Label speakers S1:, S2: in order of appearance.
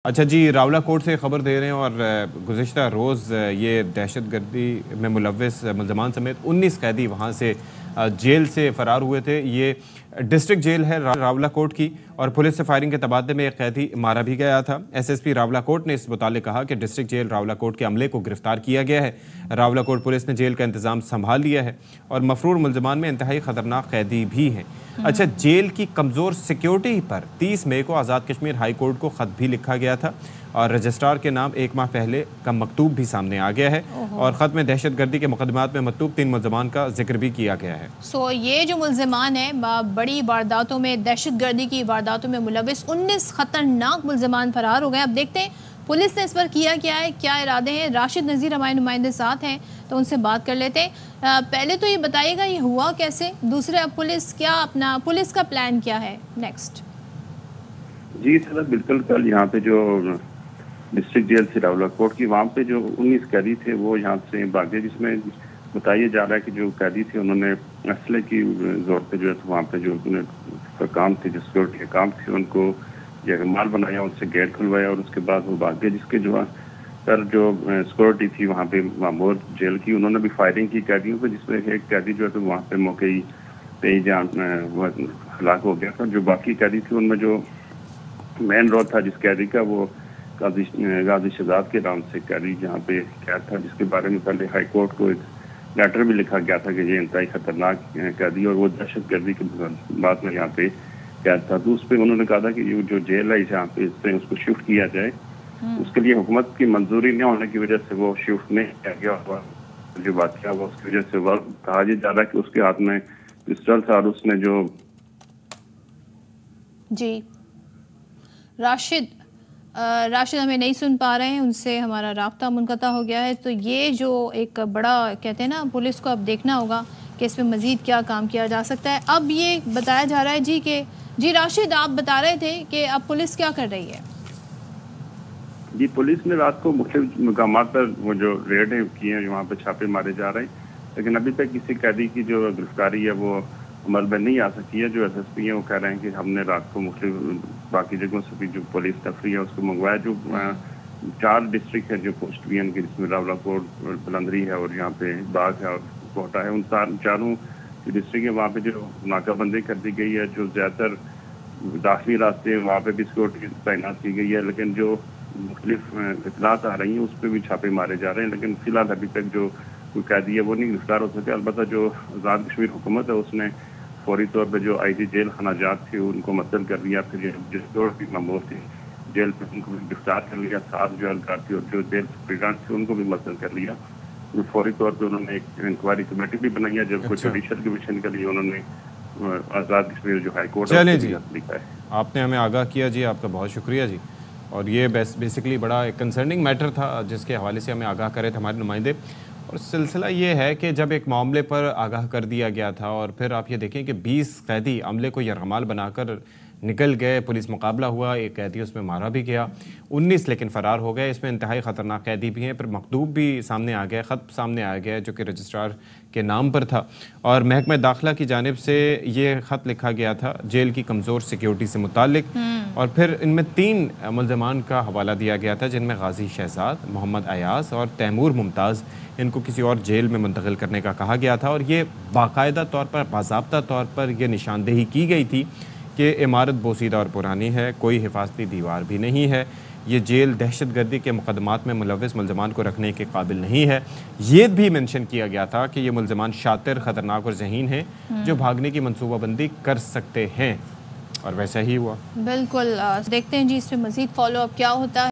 S1: अच्छा जी, रावला कोर्ट से खबर दे रहे हैं और गुज़िश्ता रोज़ ये दहशतगर्दी में मुलव्वस मुल्ज़मान समेत 19 कैदी वहाँ से जेल से फ़रार हुए थे। ये डिस्ट्रिक्ट जेल है रावला कोर्ट की और पुलिस से फायरिंग के तबादले में एक कैदी मारा भी गया था। एसएसपी रावला कोर्ट ने इस मुतालिक कहा कि डिस्ट्रिक्ट जेल रावला कोर्ट के अमले को गिरफ्तार किया गया है। रावला कोर्ट पुलिस ने जेल का इंतज़ाम संभाल लिया है और मफरूर मुल्ज़मान में इंतहाई ख़तरनाक कैदी भी हैं। अच्छा, जेल की कमज़ोर सिक्योरिटी पर 30 मई को आज़ाद कश्मीर हाई कोर्ट को ख़त भी लिखा गया था और रजिस्ट्रार के नाम एक माह पहले का मकतूब भी सामने आ गया है और ख़त में दहशतगर्दी के मुकदमात में मतलूब 3 मुल्ज़मान का जिक्र भी किया गया है।
S2: ये जो मुल्ज़मान हैं बड़ी वारदातों में, दहशतगर्दी की वारदातों में मुलव्वस 19 ख़तरनाक मुल्ज़मान फ़रार हो गए। अब देखते हैं पुलिस ने इस पर किया क्या है, क्या इरादे हैं। राशिद नज़ीर हमारे नुमाइंदे साथ हैं तो उनसे बात कर लेते हैं। पहले तो ये बताइएगा ये हुआ कैसे, दूसरे अब पुलिस का प्लान क्या है नेक्स्ट।
S3: जी सर, बिल्कुल कल यहाँ पे जो डिस्ट्रिक्ट जेल से रावला कोर्ट की वहाँ पे जो 19 कैदी थे वो यहाँ से भागे, जिसमें बताया जा रहा है कि जो कैदी थे उन्होंने असले की जोर पे जो है वहाँ पे जो उन्हें काम थे, जो सिक्योरिटी के काम थे, उनको जो माल बनाया, उनसे गेट खुलवाया और उसके बाद वो भागे। जिसके जो सर जो सिक्योरिटी थी वहाँ पे मामूर जेल की, उन्होंने भी फायरिंग की कैदियों पे, जिसमें एक कैदी जो है तो वहाँ पे मौके पे ही हलाक हो गया था। जो बाकी कैदी थी उनमें जो मेन रोल था जिस कैदी का, वो गाजी शहजाद के नाम से कैदी यहाँ पे कैद था, जिसके बारे में पहले हाई कोर्ट को एक लेटर भी लिखा गया था कि ये इंतहाई खतरनाक कैदी और वो दहशतगर्दी के बाद में यहाँ पे कैद था। तो उस पर उन्होंने कहा था कि ये जो जेल है यहाँ पे इससे उसको शिफ्ट किया जाए। उसके लिए हुकूमत की मंजूरी न होने की वजह से वो शिफ्ट नहीं किया गया हुआ। जो बात किया हुआ उसकी वजह से वह कहा जा रहा है कि उसके हाथ में पिस्टल था और उसने जो
S2: जी राशिद हमें नहीं सुन पा रहे हैं, उनसे हमारा राब्ता मुनक़ता हो गया है। तो ये जो एक बड़ा कहते हैं ना, पुलिस को अब देखना होगा कि इसमें मज़ीद क्या काम किया जा सकता है। अब ये बताया जा रहा है जी राशिद, आप बता रहे थे कि अब पुलिस क्या कर रही है।
S3: जी, पुलिस ने रात को मुख्तलिफ मकामात पर वो जो रेड किए हैं, वहाँ पे छापे मारे जा रहे हैं, लेकिन अभी तक किसी कैदी की जो गिरफ्तारी है वो अमल में नहीं आ सकी है। जो एसएसपी है वो कह रहे हैं कि हमने रात को मुख्तलिफ बाकी जगहों से भी जो पुलिस तफरी है उसको मंगवाया। जो 4 डिस्ट्रिक्ट है जो पोस्ट वीएन के, जिसमें रावला कोट, बुलंदरी है और यहाँ पे बाग है और कोटा है, उन चारों जो डिस्ट्रिक्ट है वहाँ पे जो नाकाबंदी कर दी गई है। जो ज़्यादातर दाखिली रास्ते वहाँ पे भी सिक्योरिटी तैनात की गई है, लेकिन जो मुख्तलिफ इतलात आ रही हैं उस पर भी छापे मारे जा रहे हैं। लेकिन फिलहाल अभी तक जो कोई कैदी है वो नहीं गिरफ्तार हो सके। अलबत्ता जो आज़ाद कश्मीर हुकूमत है उसने फौरी तौर पर जो आईजी जेल खानाजात थे उनको मुअत्तल कर दिया। फिर जिस मामूर थे जेल पर उनको भी गिरफ्तार कर लिया। 7 जो एहलकार थे और जो जेल सुप्रीडेंट थे उनको भी मुअत्तल कर लिया। फौरी तौर पर उन्होंने एक इंक्वायरी कमेटी भी बनाई है जब कुछ जुडिशल कमीशन के लिए उन्होंने आज़ाद कश्मीर जो हाई कोर्ट
S1: चले जी, लिखा है। आपने हमें आगाह किया जी, आपका बहुत शुक्रिया जी। और ये बेसिकली बड़ा एक कंसर्निंग मैटर था जिसके हवाले से हमें आगाह करे थे हमारे नुमाइंदे। और सिलसिला ये है कि जब एक मामले पर आगाह कर दिया गया था और फिर आप ये देखें कि 20 कैदी अमले को यरगमाल बनाकर निकल गए, पुलिस मुकाबला हुआ, एक कैदी उसमें मारा भी गया, 19 लेकिन फ़रार हो गए। इसमें इंतहाई ख़तरनाक कैदी भी हैं। फिर मकतूब भी सामने आ गया, ख़त सामने आ गया जो कि रजिस्ट्रार के नाम पर था और महकमा दाखिला की जानिब से ये ख़त लिखा गया था जेल की कमज़ोर सिक्योरिटी से मुतालिक। और फिर इनमें 3 मुल्ज़मान का हवाला दिया गया था, जिनमें गाजी शहजाद, मोहम्मद अयास और तैमूर मुमताज़। इनको किसी और जेल में मुंतकिल करने का कहा गया था और ये बाकायदा तौर पर, बाज़ाब्ता तौर पर यह निशानदेही की गई थी कि इमारत बोसीदा और पुरानी है, कोई हिफाजती दीवार भी नहीं है, ये जेल दहशतगर्दी के मुकदमात में मुलव्वस मुल्ज़मान को रखने के काबिल नहीं है। ये भी मेंशन किया गया था कि ये मुल्ज़मान शातिर, ख़तरनाक और ज़हीन हैं जो भागने की मनसूबाबंदी कर सकते हैं और वैसा ही हुआ।
S2: बिल्कुल, देखते हैं जी इसमें मज़ीद फॉलो अप क्या होता है।